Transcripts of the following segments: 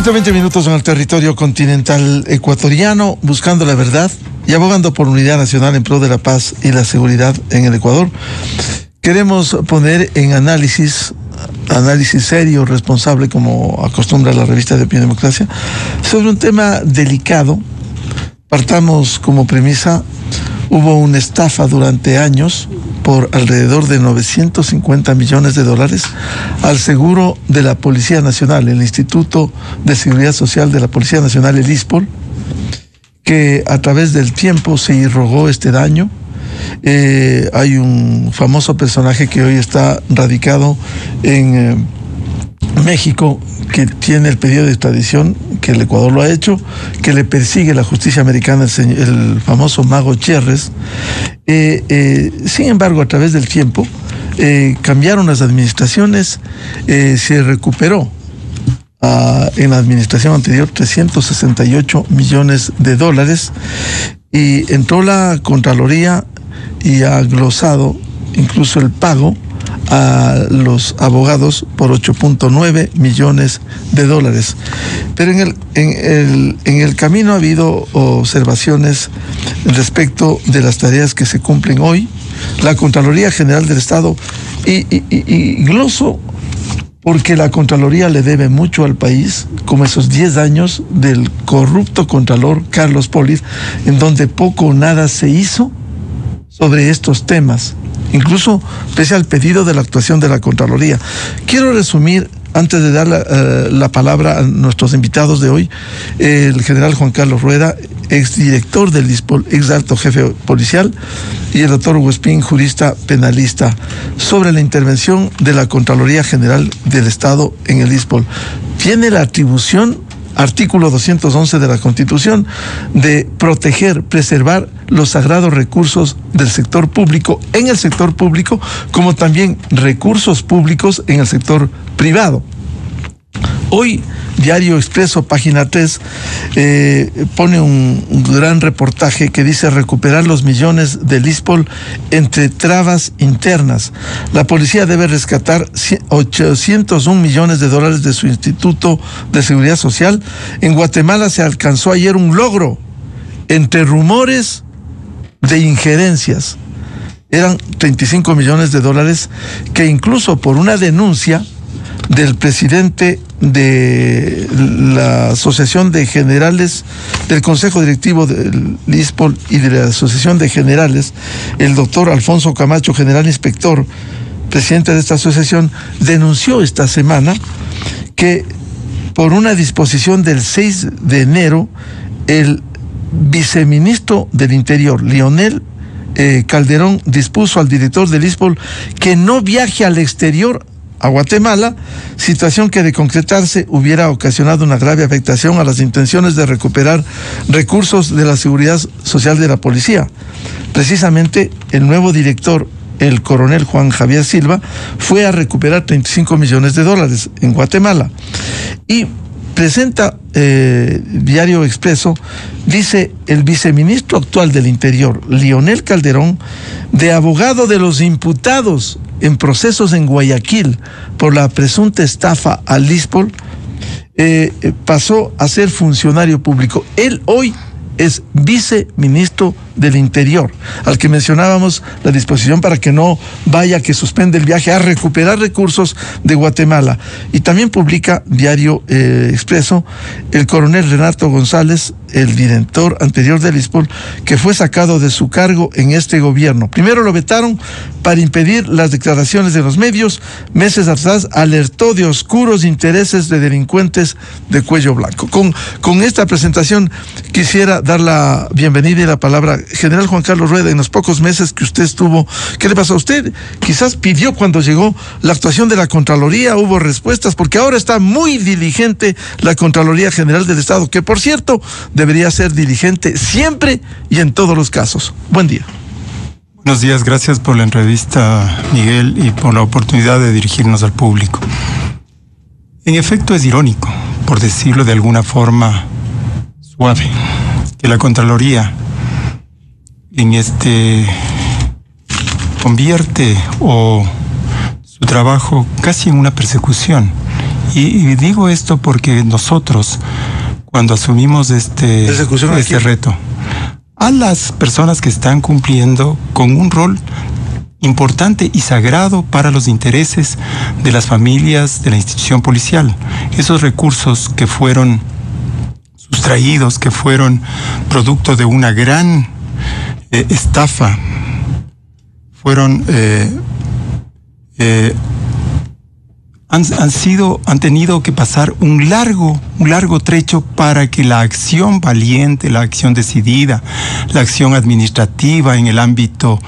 7:20 en el territorio continental ecuatoriano, buscando la verdad y abogando por unidad nacional en pro de la paz y la seguridad en el Ecuador. Queremos poner en análisis serio, responsable, como acostumbra la revista de Opinión y Democracia, sobre un tema delicado. Partamos como premisa: hubo una estafa durante años por alrededor de 950 millones de dólares al seguro de la Policía Nacional, el Instituto de Seguridad Social de la Policía Nacional, el ISPOL, que a través del tiempo se irrogó este daño. Hay un famoso personaje que hoy está radicado en México, que tiene el pedido de extradición, que el Ecuador lo ha hecho, que le persigue la justicia americana, el famoso Mago Cherres. Sin embargo, a través del tiempo, cambiaron las administraciones, se recuperó en la administración anterior 368 millones de dólares, y entró la Contraloría y ha glosado incluso el pago a los abogados por 8.9 millones de dólares. Pero en el camino ha habido observaciones respecto de las tareas que se cumplen hoy. La Contraloría General del Estado, y gloso porque la Contraloría le debe mucho al país, como esos 10 años del corrupto Contralor Carlos Polis, en donde poco o nada se hizo sobre estos temas, incluso pese al pedido de la actuación de la Contraloría. Quiero resumir, antes de dar la palabra a nuestros invitados de hoy, el general Juan Carlos Rueda, exdirector del ISPOL, ex alto jefe policial, y el doctor Hugo Espín, jurista penalista, sobre la intervención de la Contraloría General del Estado en el ISPOL. Tiene la atribución, artículo 211 de la Constitución, de proteger, preservar los sagrados recursos del sector público en el sector público, como también recursos públicos en el sector privado. Hoy, Diario Expreso, página 3, pone un gran reportaje que dice: recuperar los millones del ISPOL entre trabas internas. La policía debe rescatar 801 millones de dólares de su Instituto de Seguridad Social. En Guatemala se alcanzó ayer un logro entre rumores de injerencias. Eran 35 millones de dólares que, incluso por una denuncia del presidente de la Asociación de Generales, del Consejo Directivo del ISPOL y de la Asociación de Generales, el doctor Alfonso Camacho, general inspector, presidente de esta asociación, denunció esta semana que por una disposición del 6 de enero, el viceministro del Interior, Leonel Calderón, dispuso al director del ISPOL que no viaje al exterior, a Guatemala, situación que de concretarse hubiera ocasionado una grave afectación a las intenciones de recuperar recursos de la seguridad social de la policía. Precisamente el nuevo director, el coronel Juan Javier Silva, fue a recuperar 35 millones de dólares en Guatemala. Y presenta Diario Expreso, dice el viceministro actual del Interior, Leonel Calderón, de abogado de los imputados en procesos en Guayaquil por la presunta estafa al ISPOL, pasó a ser funcionario público. Él hoy es viceministro del Interior, al que mencionábamos la disposición para que no vaya, que suspende el viaje a recuperar recursos de Guatemala. Y también publica Diario Expreso el coronel Renato González, el director anterior del ISPOL, que fue sacado de su cargo en este gobierno. Primero lo vetaron para impedir las declaraciones de los medios. Meses atrás alertó de oscuros intereses de delincuentes de cuello blanco. Con esta presentación quisiera dar la bienvenida y la palabra. General Juan Carlos Rueda, en los pocos meses que usted estuvo, ¿qué le pasó a usted? Quizás pidió, cuando llegó la actuación de la Contraloría, hubo respuestas, porque ahora está muy diligente la Contraloría General del Estado, que por cierto debería ser diligente siempre y en todos los casos. Buen día. Buenos días, gracias por la entrevista, Miguel, y por la oportunidad de dirigirnos al público. En efecto, es irónico, por decirlo de alguna forma suave, que la Contraloría convierte su trabajo casi en una persecución Y digo esto porque nosotros, cuando asumimos este reto, a las personas que están cumpliendo con un rol importante y sagrado para los intereses de las familias de la institución policial, esos recursos que fueron sustraídos, que fueron producto de una gran estafa, han tenido que pasar un largo trecho para que la acción valiente, la acción decidida, la acción administrativa en el ámbito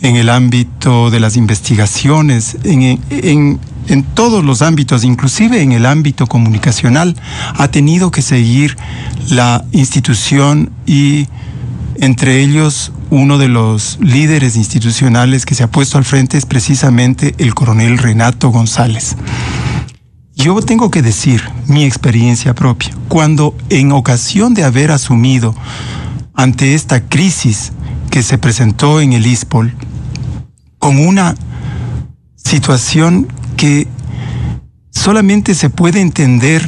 de las investigaciones, en todos los ámbitos, inclusive en el ámbito comunicacional, ha tenido que seguir la institución, y entre ellos uno de los líderes institucionales que se ha puesto al frente es precisamente el coronel Renato González. Yo tengo que decir mi experiencia propia. Cuando en ocasión de haber asumido ante esta crisis que se presentó en el ISPOL, con una situación que solamente se puede entender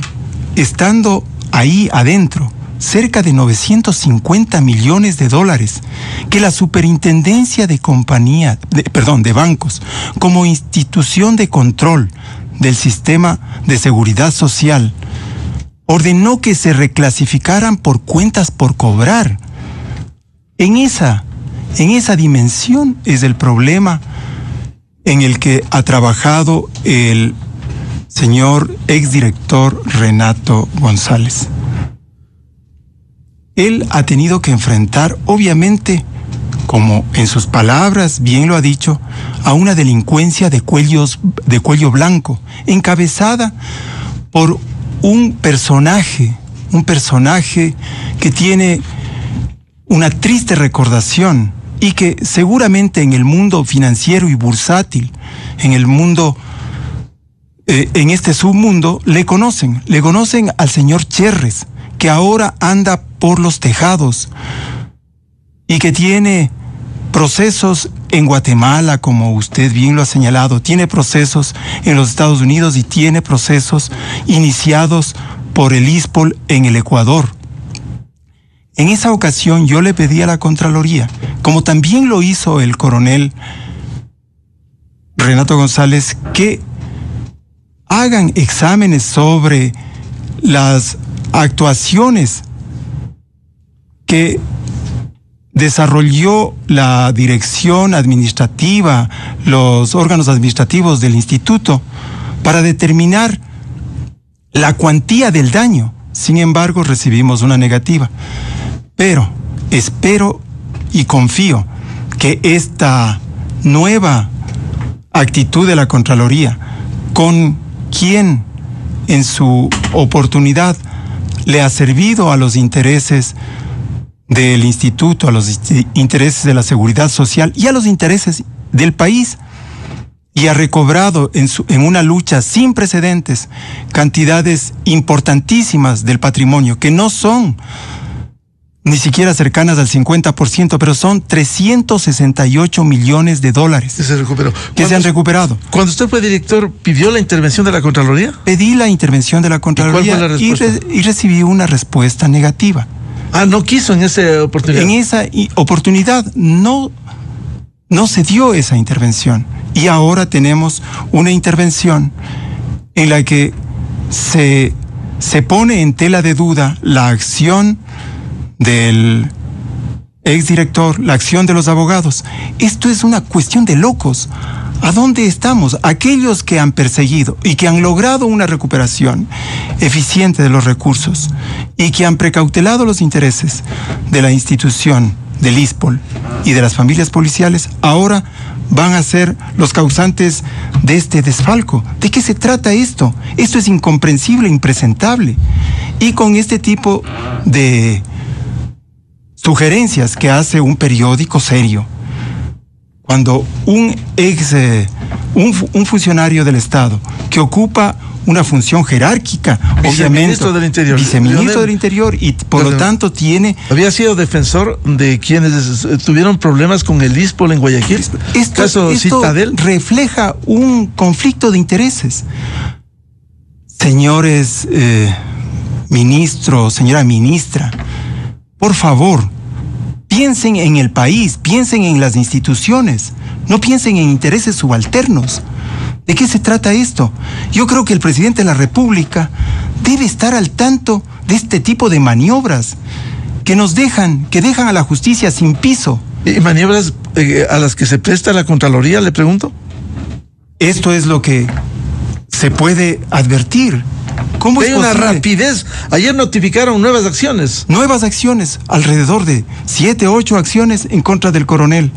estando ahí adentro, cerca de 950 millones de dólares, que la Superintendencia de Bancos, como institución de control del sistema de seguridad social, ordenó que se reclasificaran por cuentas por cobrar. En esa dimensión es el problema en el que ha trabajado el señor exdirector Renato González. Él ha tenido que enfrentar, obviamente, como en sus palabras bien lo ha dicho, a una delincuencia de cuello blanco, encabezada por un personaje que tiene una triste recordación y que seguramente en el mundo financiero y bursátil, en el mundo, en este submundo, le conocen al señor Cherres, que ahora anda por los tejados y que tiene procesos en Guatemala, como usted bien lo ha señalado, tiene procesos en los Estados Unidos y tiene procesos iniciados por el ISPOL en el Ecuador. En esa ocasión yo le pedí a la Contraloría, como también lo hizo el coronel Renato González, que hagan exámenes sobre las actuaciones que desarrolló la dirección administrativa, los órganos administrativos del instituto, para determinar la cuantía del daño. Sin embargo, recibimos una negativa. Pero espero y confío que esta nueva actitud de la Contraloría, con quien en su oportunidad le ha servido a los intereses del instituto, a los intereses de la seguridad social y a los intereses del país, y ha recobrado en una lucha sin precedentes cantidades importantísimas del patrimonio, que no son ni siquiera cercanas al 50%, pero son 368 millones de dólares que se han recuperado. Cuando usted fue director, ¿pidió la intervención de la Contraloría? Pedí la intervención de la Contraloría. ¿Y cuál fue la respuesta? Y recibí una respuesta negativa. Ah, ¿no quiso en esa oportunidad? En esa oportunidad no se dio esa intervención. Y ahora tenemos una intervención en la que se pone en tela de duda la acción del exdirector, la acción de los abogados. Esto es una cuestión de locos. ¿A dónde estamos? Aquellos que han perseguido y que han logrado una recuperación eficiente de los recursos y que han precautelado los intereses de la institución, del ISPOL y de las familias policiales, ahora van a ser los causantes de este desfalco. ¿De qué se trata esto? Esto es incomprensible, impresentable. Y con este tipo de sugerencias que hace un periódico serio, cuando un funcionario del Estado que ocupa una función jerárquica, obviamente, viceministro del Interior, y por lo tanto había sido defensor de quienes tuvieron problemas con el ISPOL en Guayaquil. Esto refleja un conflicto de intereses. Señores ministros, señora ministra, por favor, piensen en el país, piensen en las instituciones, no piensen en intereses subalternos. ¿De qué se trata esto? Yo creo que el presidente de la República debe estar al tanto de este tipo de maniobras que dejan a la justicia sin piso. ¿Y maniobras a las que se presta la Contraloría, le pregunto? Esto es lo que se puede advertir. ¿Cómo es posible? Hay una rapidez. Ayer notificaron nuevas acciones. Nuevas acciones, alrededor de 7, 8 acciones en contra del coronel.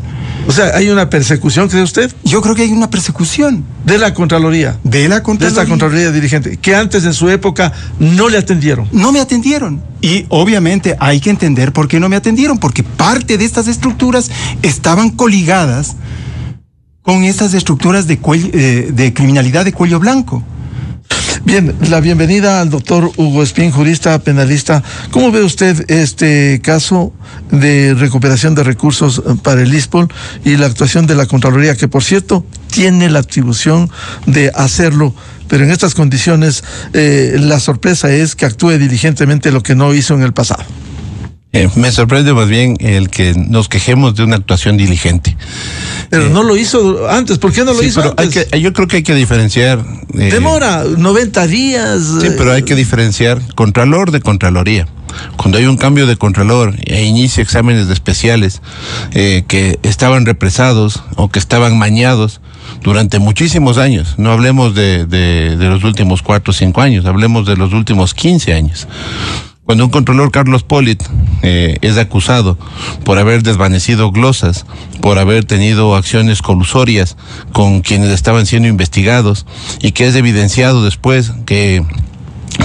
O sea, ¿hay una persecución, cree usted? Yo creo que hay una persecución. De la Contraloría. De la Contraloría. De esta Contraloría dirigente, que antes en su época no le atendieron. No me atendieron. Y obviamente hay que entender por qué no me atendieron, porque parte de estas estructuras estaban coligadas con estas estructuras de criminalidad de cuello blanco. Bien, la bienvenida al doctor Hugo Espín, jurista penalista. ¿Cómo ve usted este caso de recuperación de recursos para el ISPOL y la actuación de la Contraloría, que por cierto tiene la atribución de hacerlo, pero en estas condiciones la sorpresa es que actúe diligentemente lo que no hizo en el pasado? Me sorprende más bien el que nos quejemos de una actuación diligente. Pero no lo hizo antes. ¿Por qué no lo hizo antes? Yo creo que hay que diferenciar. Demora 90 días. Sí, pero hay que diferenciar Contralor de Contraloría. Cuando hay un cambio de Contralor e inicia exámenes de especiales que estaban represados o que estaban mañados durante muchísimos años, no hablemos de los últimos 4 o 5 años, hablemos de los últimos 15 años. Cuando un controlador, Carlos Polit, es acusado por haber desvanecido glosas, por haber tenido acciones colusorias con quienes estaban siendo investigados, y que es evidenciado después que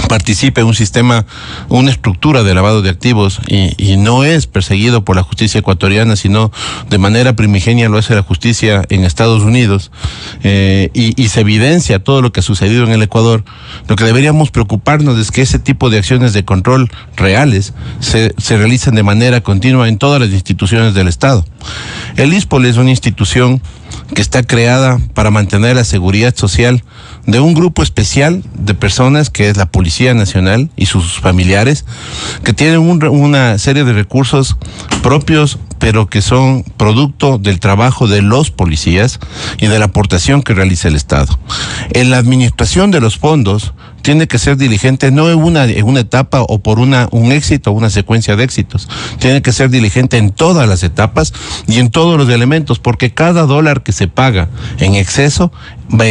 participe en un sistema, una estructura de lavado de activos y no es perseguido por la justicia ecuatoriana, sino de manera primigenia lo hace la justicia en Estados Unidos, y se evidencia todo lo que ha sucedido en el Ecuador. Lo que deberíamos preocuparnos es que ese tipo de acciones de control reales se realizan de manera continua en todas las instituciones del Estado. El ISPOL es una institución que está creada para mantener la seguridad social de un grupo especial de personas que es la Policía Nacional y sus familiares, que tienen una serie de recursos propios, pero que son producto del trabajo de los policías y de la aportación que realiza el Estado. En la administración de los fondos tiene que ser diligente no en una etapa o por un éxito o una secuencia de éxitos. Tiene que ser diligente en todas las etapas y en todos los elementos, porque cada dólar que se paga en exceso va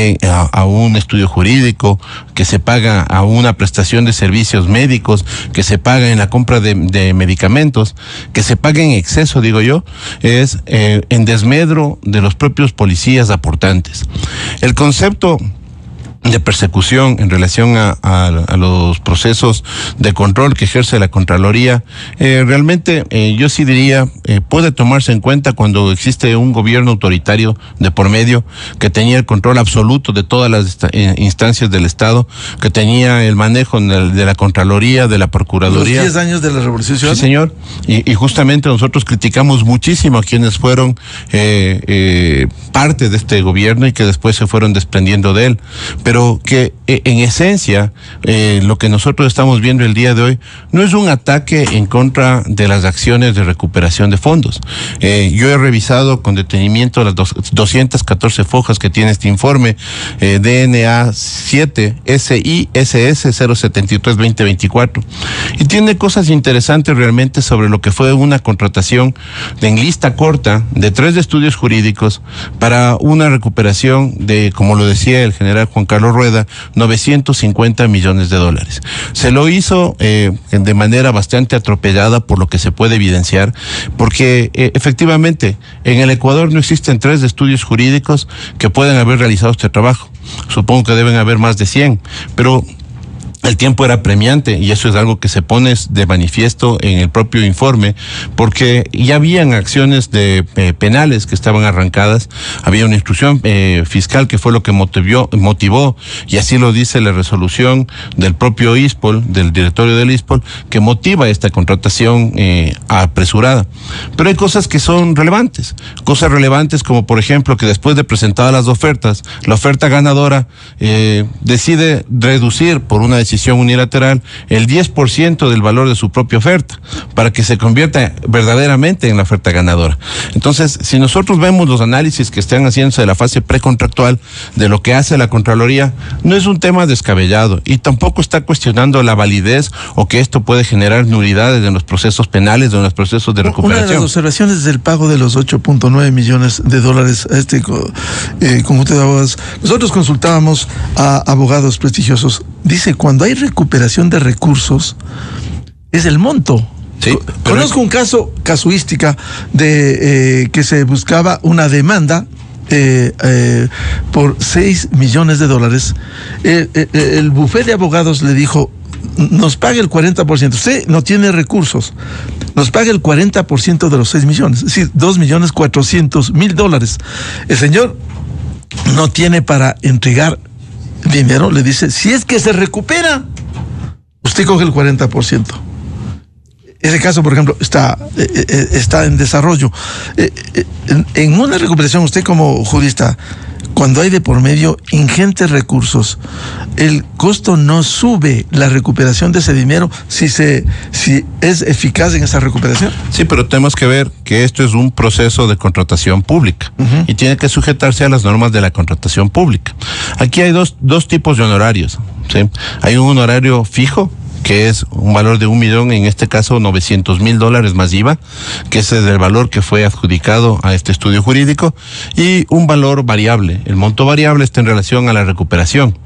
a un estudio jurídico, que se paga a una prestación de servicios médicos, que se paga en la compra de medicamentos, que se paga en exceso, digo yo, es en desmedro de los propios policías aportantes. El concepto de persecución en relación a los procesos de control que ejerce la Contraloría, realmente yo sí diría, puede tomarse en cuenta cuando existe un gobierno autoritario de por medio, que tenía el control absoluto de todas las instancias del Estado, que tenía el manejo de la Contraloría, de la Procuraduría. Los 10 años de la Revolución Ciudadana. Sí, señor, y justamente nosotros criticamos muchísimo a quienes fueron parte de este gobierno y que después se fueron desprendiendo de él, pero que en esencia lo que nosotros estamos viendo el día de hoy no es un ataque en contra de las acciones de recuperación de fondos. Yo he revisado con detenimiento las 214 fojas que tiene este informe, DNA 7 SISS 073-2024, y tiene cosas interesantes realmente sobre lo que fue una contratación en lista corta de 3 estudios jurídicos para una recuperación de, como lo decía el general Juan Carlos Rueda, 950 millones de dólares. Se lo hizo de manera bastante atropellada, por lo que se puede evidenciar, porque efectivamente en el Ecuador no existen 3 estudios jurídicos que puedan haber realizado este trabajo. Supongo que deben haber más de 100, pero El tiempo era premiante y eso es algo que se pone de manifiesto en el propio informe, porque ya habían acciones penales que estaban arrancadas, había una instrucción fiscal que fue lo que motivó, y así lo dice la resolución del propio ISPOL, del directorio del ISPOL, que motiva esta contratación apresurada. Pero hay cosas que son relevantes, como por ejemplo que después de presentadas las ofertas, la oferta ganadora decide reducir por una decisión unilateral el 10% del valor de su propia oferta para que se convierta verdaderamente en la oferta ganadora. Entonces, si nosotros vemos los análisis que están haciéndose de la fase precontractual de lo que hace la Contraloría, no es un tema descabellado y tampoco está cuestionando la validez o que esto puede generar nulidades en los procesos penales o en los procesos de recuperación. Una de las observaciones del pago de los 8.9 millones de dólares a este conjunto de abogados, nosotros consultábamos a abogados prestigiosos. Dice, cuando hay recuperación de recursos, es el monto. Sí, conozco un caso, casuística, de que se buscaba una demanda por 6 millones de dólares. El bufete de abogados le dijo, nos pague el 40%. Usted no tiene recursos. Nos pague el 40% de los 6 millones. Es decir, 2.400.000 dólares. El señor no tiene para entregar dinero. Le dice, si es que se recupera, usted coge el 40%. Ese caso, por ejemplo, está en desarrollo. En una recuperación, usted como jurista, cuando hay de por medio ingentes recursos, el costo no sube la recuperación de ese dinero si es eficaz en esa recuperación. Sí, pero tenemos que ver que esto es un proceso de contratación pública y tiene que sujetarse a las normas de la contratación pública. Aquí hay dos tipos de honorarios, ¿sí? Hay un honorario fijo, que es un valor de 1 millón, en este caso 900.000 dólares más IVA, que ese es el valor que fue adjudicado a este estudio jurídico, y un valor variable. El monto variable está en relación a la recuperación.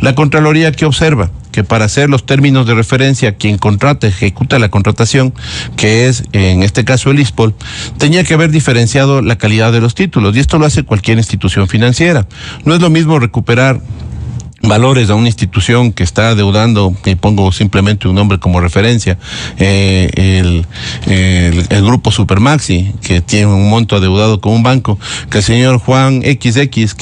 La Contraloría, ¿qué observa? Que para hacer los términos de referencia, quien contrata, ejecuta la contratación, que es en este caso el ISPOL, tenía que haber diferenciado la calidad de los títulos, y esto lo hace cualquier institución financiera. No es lo mismo recuperar valores a una institución que está adeudando, y pongo simplemente un nombre como referencia, el grupo Supermaxi, que tiene un monto adeudado con un banco, que el señor Juan XX,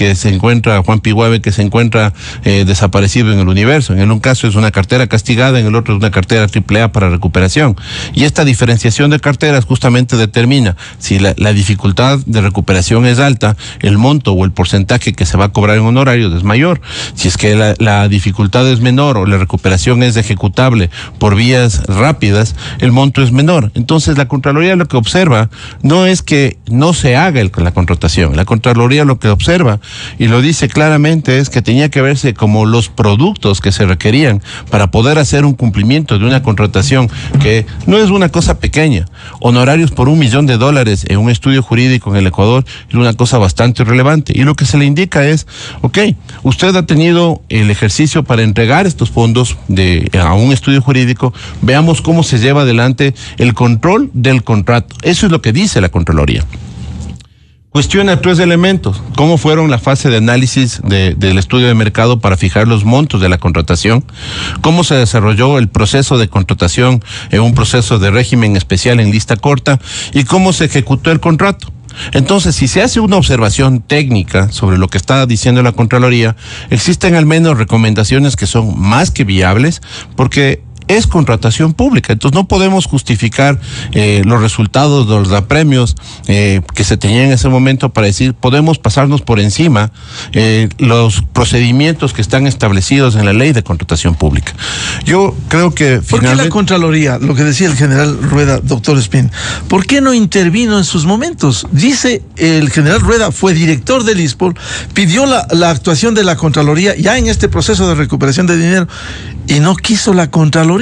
Juan Piguave, que se encuentra desaparecido en el universo. En un caso es una cartera castigada, en el otro es una cartera AAA para recuperación. Y esta diferenciación de carteras justamente determina si la dificultad de recuperación es alta, el monto o el porcentaje que se va a cobrar en honorarios es mayor. Si es que la dificultad es menor o la recuperación es ejecutable por vías rápidas, el monto es menor. Entonces la Contraloría lo que observa no es que no se haga la contratación. La Contraloría lo que observa, y lo dice claramente, es que tenía que verse como los productos que se requerían para poder hacer un cumplimiento de una contratación que no es una cosa pequeña. Honorarios por $1 millón en un estudio jurídico en el Ecuador es una cosa bastante relevante, y lo que se le indica es, usted ha tenido el ejercicio para entregar estos fondos a un estudio jurídico, veamos cómo se lleva adelante el control del contrato. Eso es lo que dice la Contraloría. Cuestiona 3 elementos: cómo fueron la fase de análisis del estudio de mercado para fijar los montos de la contratación, cómo se desarrolló el proceso de contratación en un proceso de régimen especial en lista corta, y cómo se ejecutó el contrato. Entonces, si se hace una observación técnica sobre lo que está diciendo la Contraloría, existen al menos recomendaciones que son más que viables, porque es contratación pública. Entonces no podemos justificar los resultados de los apremios que se tenían en ese momento para decir podemos pasarnos por encima los procedimientos que están establecidos en la ley de contratación pública. Yo creo que ¿Por qué la Contraloría, lo que decía el general Rueda, doctor Espín, por qué no intervino en sus momentos? Dice el general Rueda, fue director del ISPOL, pidió la actuación de la Contraloría ya en este proceso de recuperación de dinero, y no quiso la Contraloría.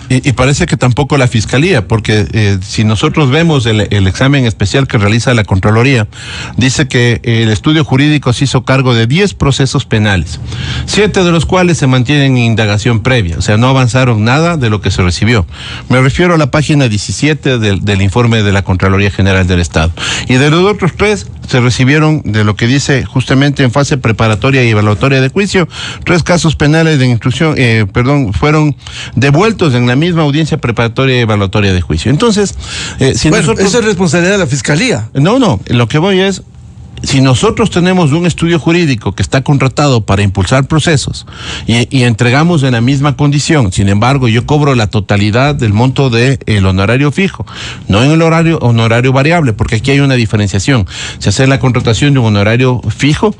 Y parece que tampoco la Fiscalía, porque si nosotros vemos el examen especial que realiza la Contraloría, dice que el estudio jurídico se hizo cargo de 10 procesos penales, 7 de los cuales se mantienen en indagación previa, o sea, no avanzaron nada de lo que se recibió. Me refiero a la página 17 del informe de la Contraloría General del Estado. Y de los otros 3 se recibieron de lo que dice justamente en fase preparatoria y evaluatoria de juicio, 3 casos penales de instrucción, fueron devueltos en la misma audiencia preparatoria y evaluatoria de juicio. Entonces, si bueno, nosotros... eso es responsabilidad de la Fiscalía. No, lo que voy es, si nosotros tenemos un estudio jurídico que está contratado para impulsar procesos y entregamos en la misma condición, sin embargo yo cobro la totalidad del monto del honorario fijo, no en el honorario variable, porque aquí hay una diferenciación. Se hace la contratación de un honorario fijo,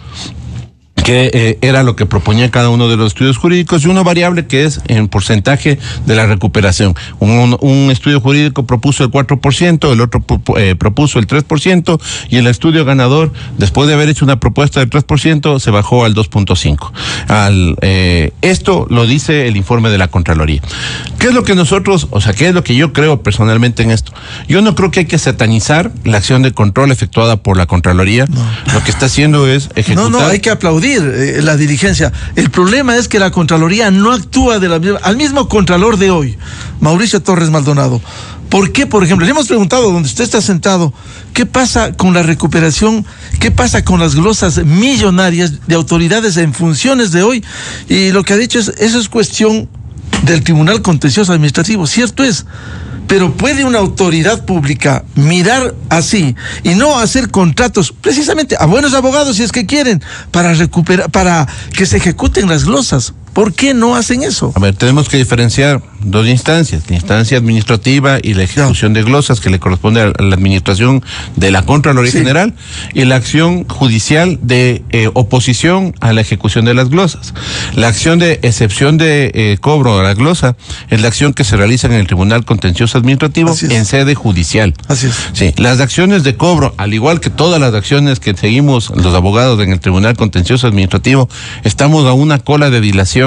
que era lo que proponía cada uno de los estudios jurídicos, y uno variable que es en porcentaje de la recuperación. Un estudio jurídico propuso el 4%, el otro propuso el 3%, y el estudio ganador, después de haber hecho una propuesta del 3%, se bajó al 2.5%. Esto lo dice el informe de la Contraloría. ¿Qué es lo que qué es lo que yo creo personalmente en esto? Yo no creo que hay que satanizar la acción de control efectuada por la Contraloría. No. Lo que está haciendo es ejecutar... No, hay que aplaudir la diligencia. El problema es que la Contraloría no actúa al mismo Contralor de hoy, Mauricio Torres Maldonado. ¿Por qué, por ejemplo? Le hemos preguntado, donde usted está sentado, ¿qué pasa con la recuperación? ¿Qué pasa con las glosas millonarias de autoridades en funciones de hoy? Y lo que ha dicho es, eso es cuestión del Tribunal Contencioso Administrativo, cierto es. Pero ¿puede una autoridad pública mirar así y no hacer contratos precisamente a buenos abogados, si es que quieren, para que se ejecuten las glosas? ¿Por qué no hacen eso? A ver, tenemos que diferenciar 2 instancias, la instancia administrativa y la ejecución de glosas que le corresponde a la administración de la Contraloría General, y la acción judicial de oposición a la ejecución de las glosas. La acción de excepción de cobro a la glosa es la acción que se realiza en el Tribunal Contencioso Administrativo en sede judicial. Así es. Sí, las acciones de cobro, al igual que todas las acciones que seguimos los abogados en el Tribunal Contencioso Administrativo, estamos a una cola de dilación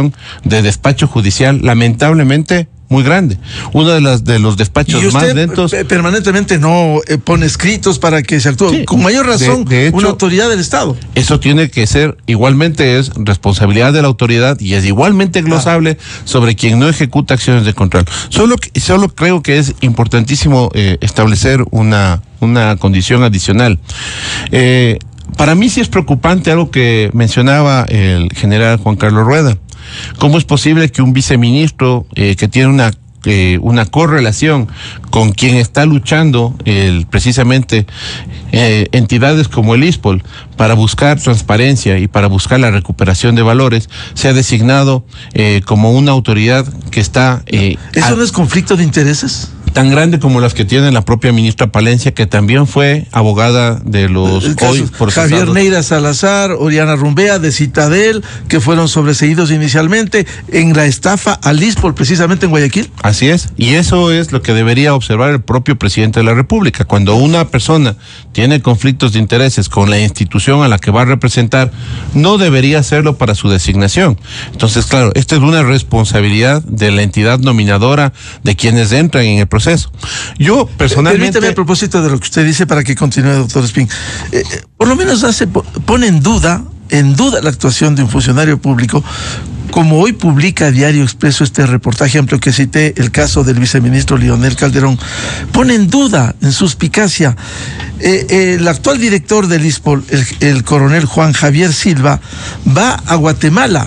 de despacho judicial, lamentablemente muy grande. Uno de los despachos más lentos. Permanentemente no pone escritos para que se actúe. Sí, con mayor razón, de hecho, una autoridad del Estado. Eso tiene que ser, igualmente es responsabilidad de la autoridad y es igualmente glosable sobre quien no ejecuta acciones de control. Solo creo que es importantísimo establecer una condición adicional. Para mí sí es preocupante algo que mencionaba el general Juan Carlos Rueda. ¿Cómo es posible que un viceministro que tiene una correlación con quien está luchando precisamente entidades como el ISPOL para buscar transparencia y para buscar la recuperación de valores, sea designado como una autoridad que está... ¿Eso no es conflicto de intereses? Tan grande como las que tiene la propia ministra Palencia, que también fue abogada de los hoy procesados. Javier Neira Salazar, Oriana Rumbea de Citadel, que fueron sobreseídos inicialmente en la estafa al ISPOL, precisamente en Guayaquil. Así es, y eso es lo que debería observar el propio presidente de la República. Cuando una persona tiene conflictos de intereses con la institución a la que va a representar, no debería hacerlo para su designación. Entonces, claro, esta es una responsabilidad de la entidad nominadora, de quienes entran en el proceso. Yo personalmente... Permítame, a propósito de lo que usted dice, para que continúe, doctor Espín, por lo menos pone en duda la actuación de un funcionario público, como hoy publica Diario Expreso este reportaje amplio que cité, el caso del viceministro Leonel Calderón, pone en duda, en suspicacia, el actual director del ISPOL, el coronel Juan Javier Silva, va a Guatemala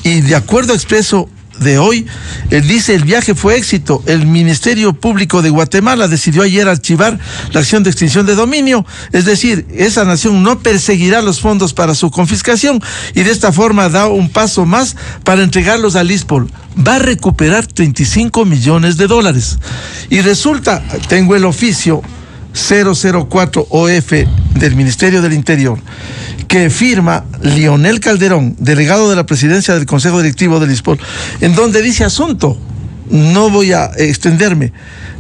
y, de acuerdo a Expreso de hoy, él dice: el viaje fue éxito. El Ministerio Público de Guatemala decidió ayer archivar la acción de extinción de dominio, es decir, esa nación no perseguirá los fondos para su confiscación y de esta forma da un paso más para entregarlos al ISPOL. Va a recuperar $35 millones. Y resulta, tengo el oficio 004 OF del Ministerio del Interior, que firma Leonel Calderón, delegado de la presidencia del Consejo Directivo del ISPOL, en donde dice asunto, no voy a extenderme,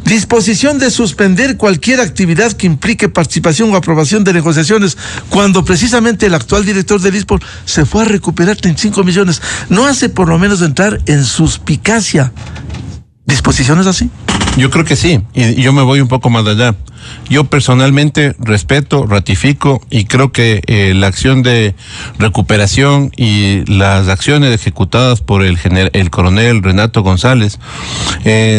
disposición de suspender cualquier actividad que implique participación o aprobación de negociaciones, cuando precisamente el actual director del ISPOL se fue a recuperar 35 millones. ¿No hace por lo menos entrar en suspicacia disposiciones así? Yo creo que sí, y yo me voy un poco más allá. Yo personalmente respeto, ratifico y creo que la acción de recuperación y las acciones ejecutadas por el coronel Renato González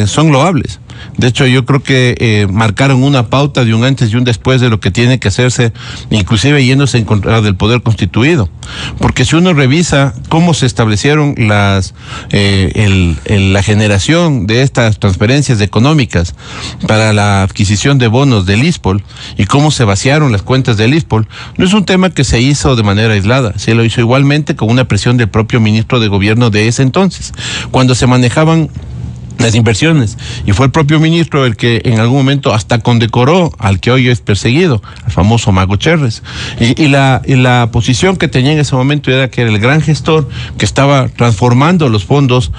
son loables. De hecho, yo creo que marcaron una pauta de un antes y un después de lo que tiene que hacerse, inclusive yéndose en contra del poder constituido. Porque si uno revisa cómo se establecieron la generación de estas transferencias económicas para la adquisición de bonos del ISPOL y cómo se vaciaron las cuentas del ISPOL, no es un tema que se hizo de manera aislada, se lo hizo igualmente con una presión del propio ministro de gobierno de ese entonces, cuando se manejaban las inversiones, y fue el propio ministro el que en algún momento hasta condecoró al que hoy es perseguido, al famoso Mago Cherres, y la posición que tenía en ese momento era que era el gran gestor que estaba transformando los fondos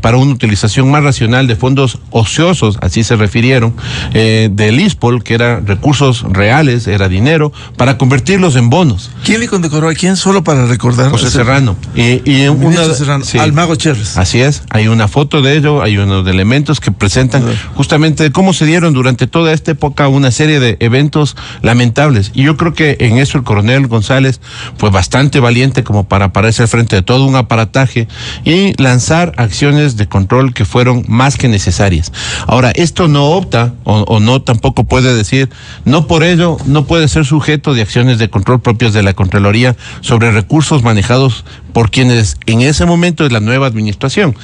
para una utilización más racional de fondos ociosos, así se refirieron, del ISPOL, que eran recursos reales, era dinero, para convertirlos en bonos. ¿Quién le condecoró a quién? Solo para recordar. José Serrano. Serrano, sí, al Mago Cherres. Así es, hay una foto de ello, hay unos de elementos que presentan justamente cómo se dieron durante toda esta época una serie de eventos lamentables. Y yo creo que en eso el coronel González fue bastante valiente como para pararse al frente de todo un aparataje y lanzar acciones de control que fueron más que necesarias. Ahora, esto no opta o no tampoco puede decir, no por ello no puede ser sujeto de acciones de control propias de la Contraloría sobre recursos manejados por quienes en ese momento es la nueva administración.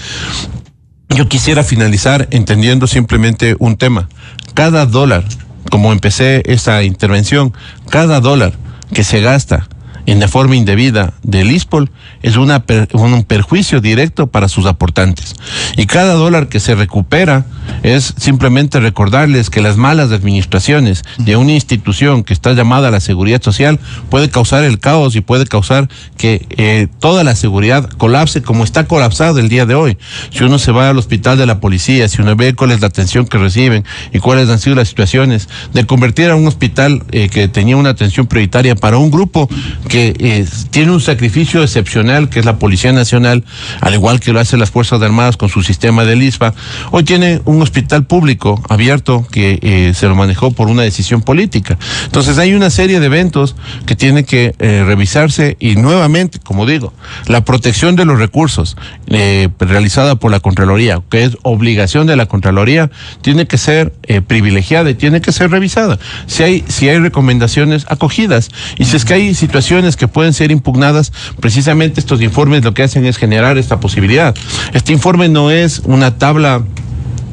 Yo quisiera finalizar entendiendo simplemente un tema. Cada dólar, como empecé esta intervención, cada dólar que se gasta en la forma indebida del ISPOL es un perjuicio directo para sus aportantes. Y cada dólar que se recupera es simplemente recordarles que las malas administraciones de una institución que está llamada a la seguridad social puede causar el caos y puede causar que toda la seguridad colapse como está colapsado el día de hoy. Si uno se va al hospital de la policía, si uno ve cuál es la atención que reciben y cuáles han sido las situaciones de convertir a un hospital que tenía una atención prioritaria para un grupo que tiene un sacrificio excepcional, que es la Policía Nacional, al igual que lo hacen las Fuerzas Armadas con su sistema del ISPA, hoy tiene un hospital público abierto que se lo manejó por una decisión política. Entonces hay una serie de eventos que tienen que revisarse y nuevamente, como digo, la protección de los recursos realizada por la Contraloría, que es obligación de la Contraloría, tiene que ser privilegiada y tiene que ser revisada. Si hay recomendaciones acogidas y si es que hay situaciones que pueden ser impugnadas, precisamente estos informes lo que hacen es generar esta posibilidad. Este informe no es una tabla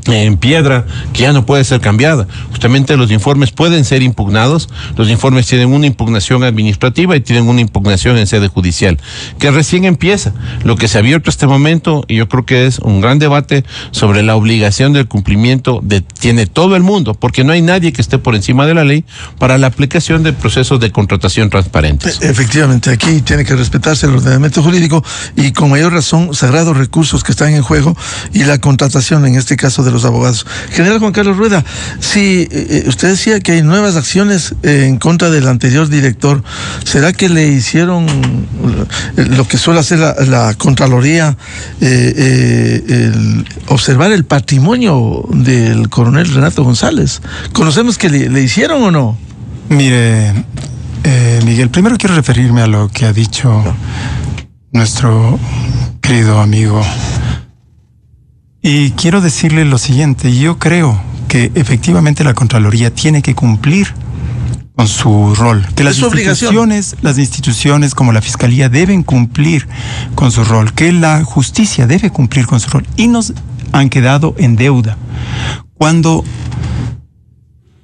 en piedra que ya no puede ser cambiada. Justamente los informes pueden ser impugnados, los informes tienen una impugnación administrativa y tienen una impugnación en sede judicial, que recién empieza. Lo que se ha abierto este momento, y yo creo que es un gran debate sobre la obligación del cumplimiento tiene todo el mundo, porque no hay nadie que esté por encima de la ley para la aplicación de procesos de contratación transparentes. Efectivamente, aquí tiene que respetarse el ordenamiento jurídico y con mayor razón sagrados recursos que están en juego y la contratación, en este caso de los abogados. General Juan Carlos Rueda, si usted decía que hay nuevas acciones en contra del anterior director, ¿será que le hicieron lo que suele hacer la Contraloría, observar el patrimonio del coronel Renato González? ¿Conocemos que le hicieron o no? Mire, Miguel, primero quiero referirme a lo que ha dicho nuestro querido amigo. Y quiero decirle lo siguiente, yo creo que efectivamente la Contraloría tiene que cumplir con su rol, que las instituciones como la Fiscalía deben cumplir con su rol, que la justicia debe cumplir con su rol, y nos han quedado en deuda. Cuando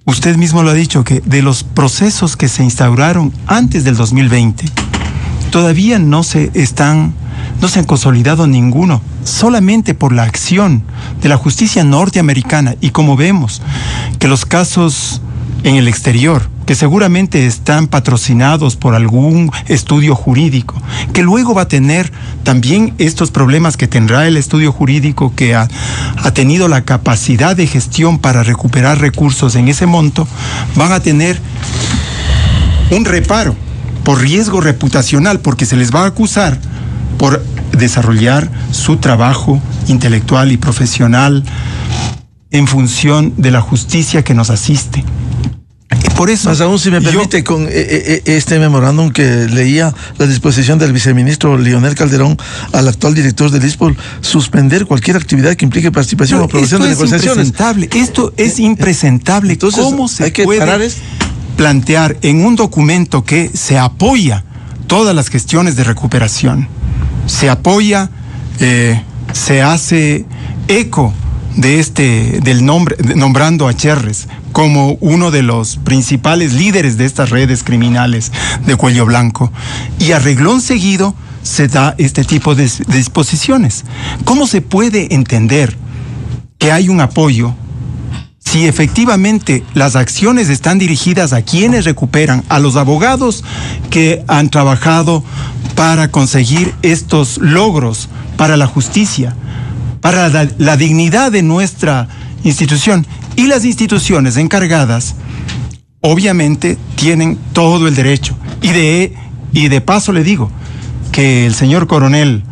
usted mismo lo ha dicho, que de los procesos que se instauraron antes del 2020, todavía no se han consolidado ninguno, solamente por la acción de la justicia norteamericana. Y como vemos que los casos en el exterior, que seguramente están patrocinados por algún estudio jurídico, que luego va a tener también estos problemas que tendrá el estudio jurídico, que ha tenido la capacidad de gestión para recuperar recursos en ese monto, van a tener un reparo por riesgo reputacional, porque se les va a acusar por desarrollar su trabajo intelectual y profesional en función de la justicia que nos asiste. por eso... Más aún, si me permite, con este memorándum que leía, la disposición del viceministro Leonel Calderón al actual director del ISPOL, suspender cualquier actividad que implique participación o aprobación de negociaciones. Esto es impresentable. Entonces, ¿cómo se hay que puede plantear en un documento que se apoya todas las gestiones de recuperación? Se apoya, se hace eco del nombrando a Cherres como uno de los principales líderes de estas redes criminales de cuello blanco, y a reglón seguido se da este tipo de disposiciones. ¿Cómo se puede entender que hay un apoyo si efectivamente las acciones están dirigidas a quienes recuperan, a los abogados que han trabajado para conseguir estos logros para la justicia, para la dignidad de nuestra institución? Y las instituciones encargadas obviamente tienen todo el derecho. Y de paso le digo que el señor coronel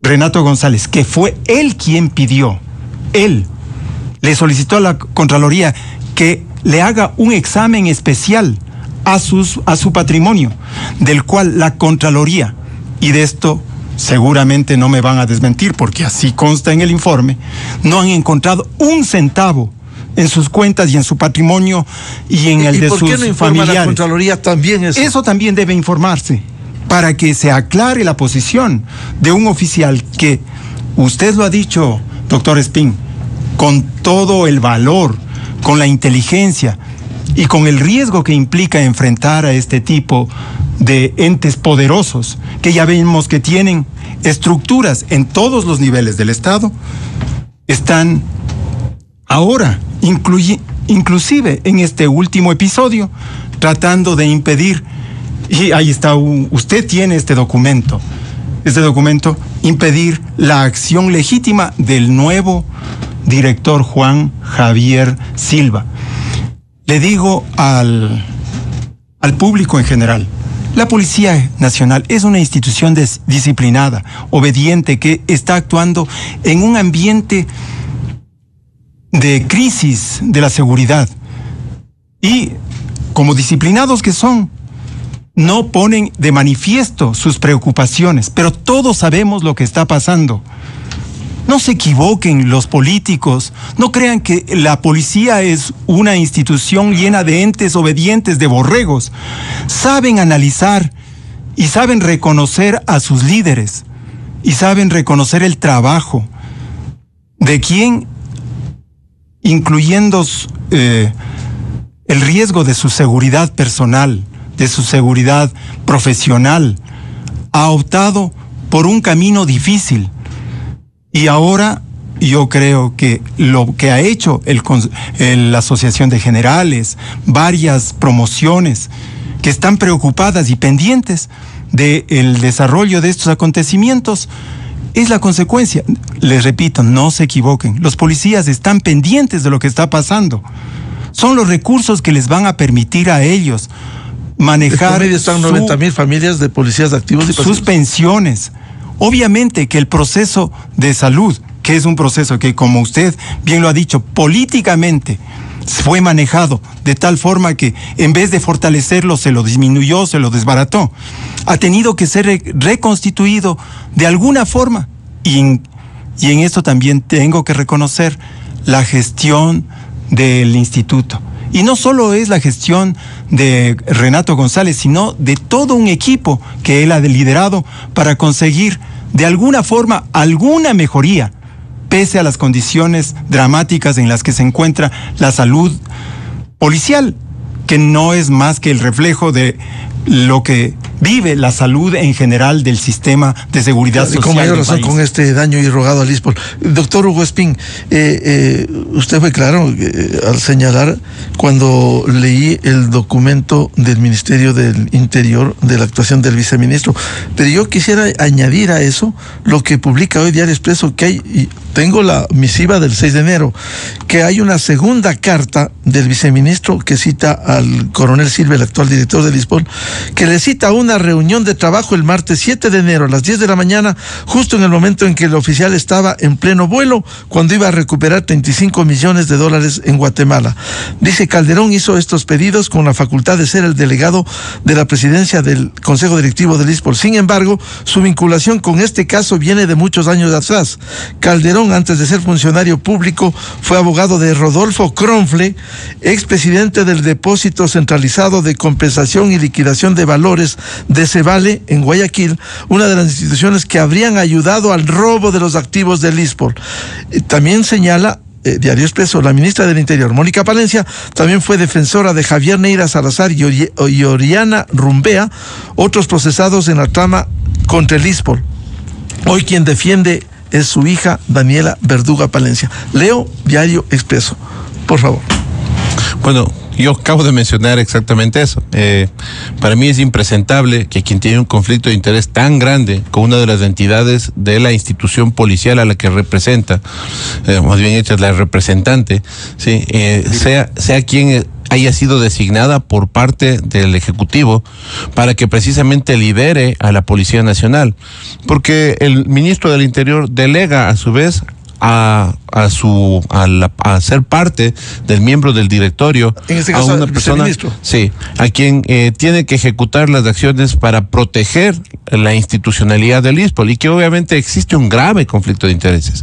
Renato González, que fue él quien pidió, él le solicitó a la Contraloría que le haga un examen especial a su patrimonio, del cual la Contraloría, y de esto seguramente no me van a desmentir porque así consta en el informe, no han encontrado un centavo en sus cuentas y en su patrimonio y en el de sus familiares. ¿Y por qué no informa la Contraloría también eso? Eso también debe informarse, para que se aclare la posición de un oficial que, usted lo ha dicho, doctor Espín, con todo el valor, con la inteligencia y con el riesgo que implica enfrentar a este tipo de entes poderosos, que ya vemos que tienen estructuras en todos los niveles del Estado, están ahora, inclusive en este último episodio, tratando de impedir, y ahí está, usted tiene este documento, impedir la acción legítima del nuevo director Juan Javier Silva. Le digo al público en general, la Policía Nacional es una institución disciplinada, obediente, que está actuando en un ambiente de crisis de la seguridad. Y como disciplinados que son, no ponen de manifiesto sus preocupaciones, pero todos sabemos lo que está pasando. No se equivoquen los políticos, no crean que la policía es una institución llena de entes obedientes, de borregos. Saben analizar y saben reconocer a sus líderes y saben reconocer el trabajo de quien, incluyendo el riesgo de su seguridad personal, de su seguridad profesional, ha optado por un camino difícil. Y ahora yo creo que lo que ha hecho la Asociación de Generales, varias promociones que están preocupadas y pendientes del desarrollo de estos acontecimientos, es la consecuencia. Les repito, no se equivoquen. Los policías están pendientes de lo que está pasando. Son los recursos que les van a permitir a ellos manejar. Están 90,000 familias de policías activos y pasivos. Sus pensiones. Obviamente que el proceso de salud, que es un proceso que, como usted bien lo ha dicho, políticamente fue manejado de tal forma que en vez de fortalecerlo se lo disminuyó, se lo desbarató, ha tenido que ser reconstituido de alguna forma. Y en esto también tengo que reconocer la gestión del instituto. Y no solo es la gestión de Renato González, sino de todo un equipo que él ha liderado para conseguir de alguna forma alguna mejoría, pese a las condiciones dramáticas en las que se encuentra la salud policial, que no es más que el reflejo de lo que vive la salud en general del sistema de seguridad social. Con mayor razón con este daño irrogado al ISPOL. Doctor Hugo Espín, usted fue claro al señalar cuando leí el documento del Ministerio del Interior de la actuación del viceministro, pero yo quisiera añadir a eso lo que publica hoy Diario Expreso, que hay, y tengo la misiva del 6 de enero, que hay una segunda carta del viceministro que cita al coronel Silva, el actual director del ISPOL, que le cita a una reunión de trabajo el martes 7 de enero a las 10 de la mañana, justo en el momento en que el oficial estaba en pleno vuelo, cuando iba a recuperar 35 millones de dólares en Guatemala. Dice Calderón hizo estos pedidos con la facultad de ser el delegado de la presidencia del Consejo Directivo del ISPOL. Sin embargo, su vinculación con este caso viene de muchos años atrás. Calderón, antes de ser funcionario público, fue abogado de Rodolfo Kronfle, expresidente del Depósito Centralizado de Compensación y Liquidación de Valores de Cebale en Guayaquil, una de las instituciones que habrían ayudado al robo de los activos del ISPOL. También señala Diario Expreso, la ministra del Interior, Mónica Palencia, también fue defensora de Javier Neira Salazar y Oriana Rumbea, otros procesados en la trama contra el ISPOL. Hoy quien defiende es su hija Daniela Verduga Palencia. Leo Diario Expreso, por favor. Bueno, yo acabo de mencionar exactamente eso. Para mí es impresentable que quien tiene un conflicto de interés tan grande con una de las entidades de la institución policial a la que representa, más bien hecha es la representante, ¿sí? sea quien haya sido designada por parte del Ejecutivo para que precisamente lidere a la Policía Nacional, porque el ministro del Interior delega a su vez a ser parte del miembro del directorio, en este caso, a una persona, sí, a quien tiene que ejecutar las acciones para proteger la institucionalidad del ISPOL, y que obviamente existe un grave conflicto de intereses.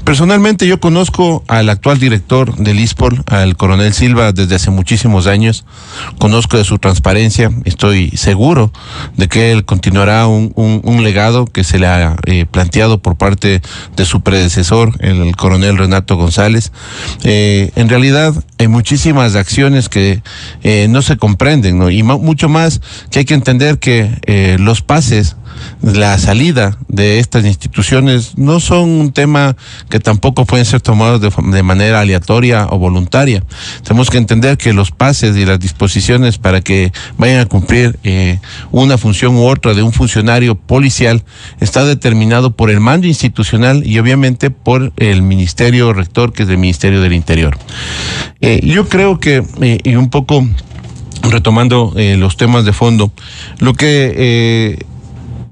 Personalmente yo conozco al actual director del ISPOL, al coronel Silva, desde hace muchísimos años. Conozco de su transparencia, estoy seguro de que él continuará un legado que se le ha planteado por parte de su predecesor, el coronel Renato González. En realidad hay muchísimas acciones que no se comprenden, ¿no? Y mucho más que hay que entender que los pases, la salida de estas instituciones no son un tema que tampoco pueden ser tomados de manera aleatoria o voluntaria. Tenemos que entender que los pases y las disposiciones para que vayan a cumplir una función u otra de un funcionario policial está determinado por el mando institucional y obviamente por el ministerio rector, que es el Ministerio del Interior. Yo creo que, y un poco retomando los temas de fondo, lo que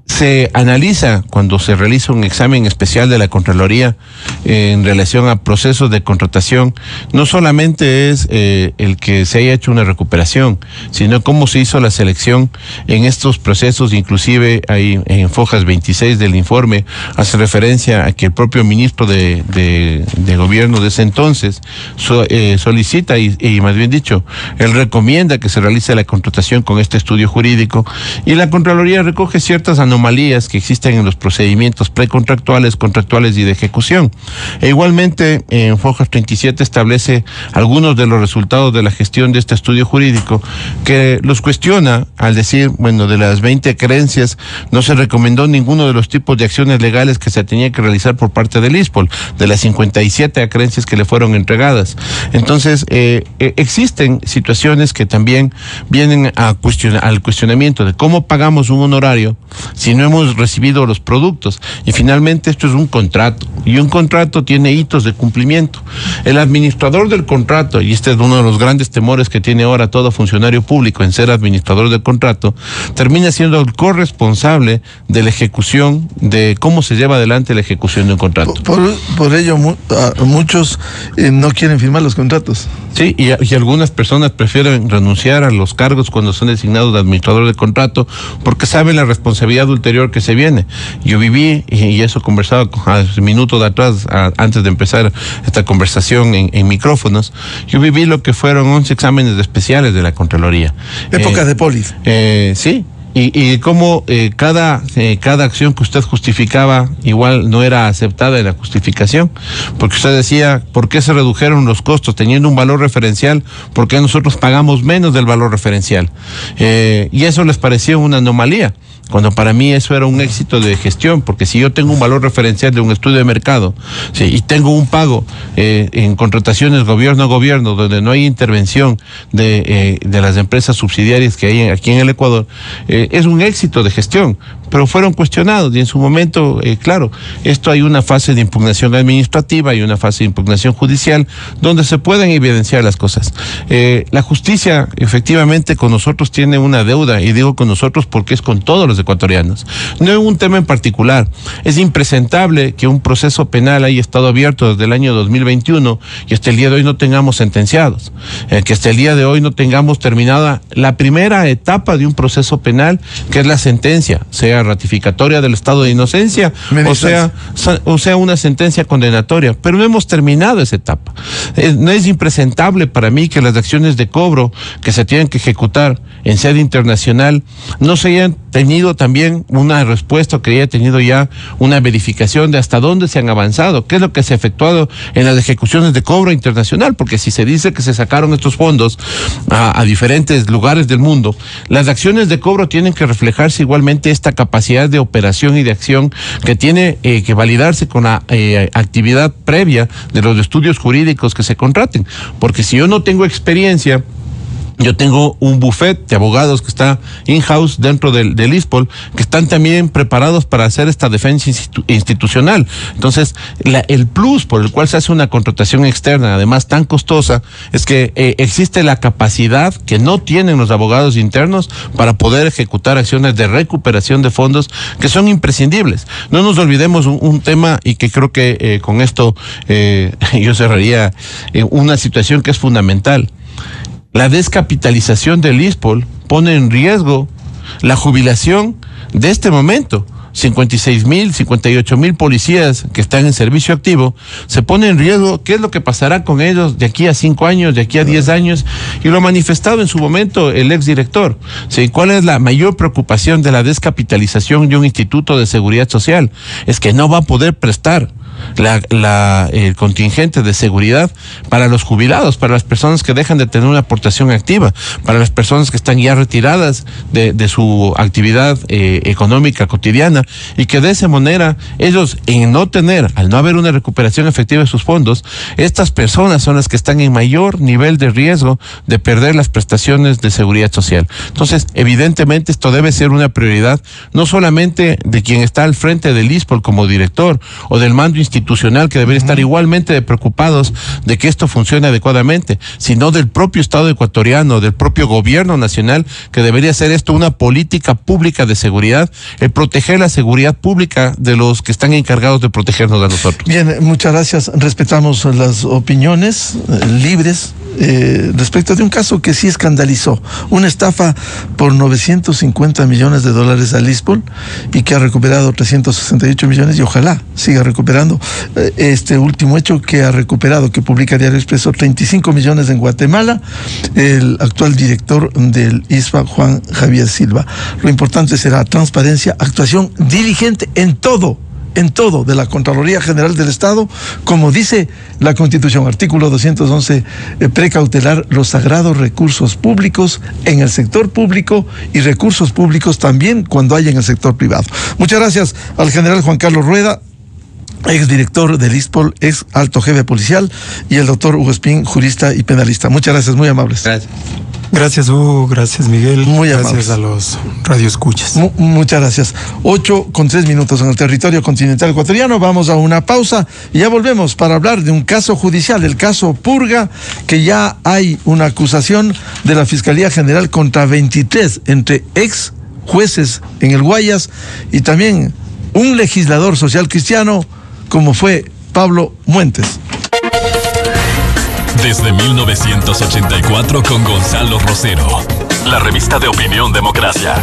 se analiza cuando se realiza un examen especial de la Contraloría en relación a procesos de contratación, no solamente es el que se haya hecho una recuperación, sino cómo se hizo la selección en estos procesos. Inclusive ahí en fojas 26 del informe hace referencia a que el propio ministro de gobierno de ese entonces solicita y más bien dicho, él recomienda que se realice la contratación con este estudio jurídico, y la Contraloría recoge ciertas anomalías que existen en los procedimientos precontractuales, contractuales y de ejecución. E igualmente, en fojas 37 establece algunos de los resultados de la gestión de este estudio jurídico, que los cuestiona al decir, bueno, de las 20 creencias no se recomendó ninguno de los tipos de acciones legales que se tenía que realizar por parte del ISPOL, de las 57 creencias que le fueron entregadas. Entonces, existen situaciones que también vienen al cuestionamiento de cómo pagamos un honorario si no hemos recibido los productos. Y finalmente esto es un contrato, y un contrato tiene hitos de cumplimiento. El administrador del contrato, y este es uno de los grandes temores que tiene ahora todo funcionario público en ser administrador del contrato, termina siendo el corresponsable de la ejecución, de cómo se lleva adelante la ejecución de un contrato. Por ello muchos no quieren firmar los contratos. Sí, y algunas personas prefieren renunciar a los cargos cuando son designados de administrador del contrato, porque saben la responsabilidad ulterior que se viene. Yo viví, y eso conversaba hace minutos de atrás, antes de empezar esta conversación en micrófonos, yo viví lo que fueron 11 exámenes especiales de la Contraloría. Época de Polis. Sí. Y cómo cada acción que usted justificaba igual no era aceptada en la justificación, porque usted decía, ¿por qué se redujeron los costos teniendo un valor referencial? ¿Por qué nosotros pagamos menos del valor referencial? Y eso les parecía una anomalía, cuando para mí eso era un éxito de gestión, porque si yo tengo un valor referencial de un estudio de mercado, sí, y tengo un pago en contrataciones gobierno a gobierno, donde no hay intervención de las empresas subsidiarias que hay aquí en el Ecuador, es un éxito de gestión. pero fueron cuestionados y en su momento, claro, esto hay una fase de impugnación administrativa y una fase de impugnación judicial donde se pueden evidenciar las cosas. La justicia efectivamente con nosotros tiene una deuda, y digo con nosotros porque es con todos los ecuatorianos, no es un tema en particular. Es impresentable que un proceso penal haya estado abierto desde el año 2021 y hasta el día de hoy no tengamos sentenciados, que hasta el día de hoy no tengamos terminada la primera etapa de un proceso penal, que es la sentencia, sea ratificatoria del estado de inocencia o sea una sentencia condenatoria, pero no hemos terminado esa etapa. No es impresentable para mí que las acciones de cobro que se tienen que ejecutar en sede internacional no se hayan tenido también una respuesta, que haya tenido ya una verificación de hasta dónde se han avanzado, qué es lo que se ha efectuado en las ejecuciones de cobro internacional, porque si se dice que se sacaron estos fondos a diferentes lugares del mundo, las acciones de cobro tienen que reflejarse igualmente esta capacidad de operación y de acción que tiene que validarse con la actividad previa de los estudios jurídicos que se contraten, porque si yo no tengo experiencia, yo tengo un buffet de abogados que está in-house dentro del ISPOL, que están también preparados para hacer esta defensa institucional. Entonces, el plus por el cual se hace una contratación externa, además tan costosa, es que existe la capacidad que no tienen los abogados internos para poder ejecutar acciones de recuperación de fondos que son imprescindibles. No nos olvidemos un tema, y que creo que con esto yo cerraría una situación que es fundamental. La descapitalización del ISPOL pone en riesgo la jubilación de este momento. 56,000, 58,000 policías que están en servicio activo, se pone en riesgo qué es lo que pasará con ellos de aquí a 5 años, de aquí a 10 años, y lo ha manifestado en su momento el exdirector. ¿Sí? ¿Cuál es la mayor preocupación de la descapitalización de un instituto de seguridad social? Es que no va a poder prestar el contingente de seguridad para los jubilados, para las personas que dejan de tener una aportación activa, para las personas que están ya retiradas de su actividad económica cotidiana, y que de esa manera ellos, al no haber una recuperación efectiva de sus fondos, estas personas son las que están en mayor nivel de riesgo de perder las prestaciones de seguridad social. Entonces, evidentemente esto debe ser una prioridad, no solamente de quien está al frente del ISPOL como director, o del mando institucional, que debería estar igualmente preocupados de que esto funcione adecuadamente, sino del propio Estado ecuatoriano, del propio gobierno nacional, que debería hacer esto una política pública de seguridad, el proteger la seguridad pública de los que están encargados de protegernos a nosotros. Bien, muchas gracias. Respetamos las opiniones libres respecto de un caso que sí escandalizó, una estafa por $950 millones al ISPOL, y que ha recuperado 368 millones, y ojalá siga recuperando. Este último hecho que ha recuperado, que publica Diario Expreso, 35 millones en Guatemala, el actual director del ISPA, Juan Javier Silva. Lo importante será transparencia, actuación diligente en todo de la Contraloría General del Estado, como dice la Constitución, artículo 211, precautelar los sagrados recursos públicos en el sector público y recursos públicos también cuando hay en el sector privado. Muchas gracias al general Juan Carlos Rueda, exdirector del ISPOL, ex alto jefe policial, y el doctor Hugo Espín, jurista y penalista. Muchas gracias, muy amables. Gracias. Gracias, Hugo, gracias, Miguel. Muy gracias amables. a los radioescuchas. Muchas gracias. 8:03 en el territorio continental ecuatoriano. Vamos a una pausa y ya volvemos para hablar de un caso judicial, el caso Purga, que ya hay una acusación de la Fiscalía General contra 23 entre ex jueces en el Guayas y también un legislador social cristiano como fue Pablo Muentes. Desde 1984 con Gonzalo Rosero, la revista de opinión Democracia.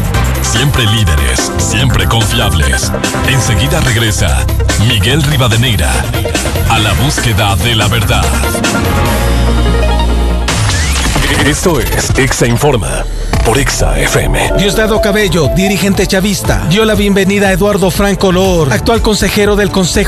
Siempre líderes, siempre confiables. Enseguida regresa Miguel Rivadeneira a la búsqueda de la verdad. Esto es Exa Informa por Exa FM. Diosdado Cabello, dirigente chavista, dio la bienvenida a Eduardo Franco Lor, actual consejero del Consejo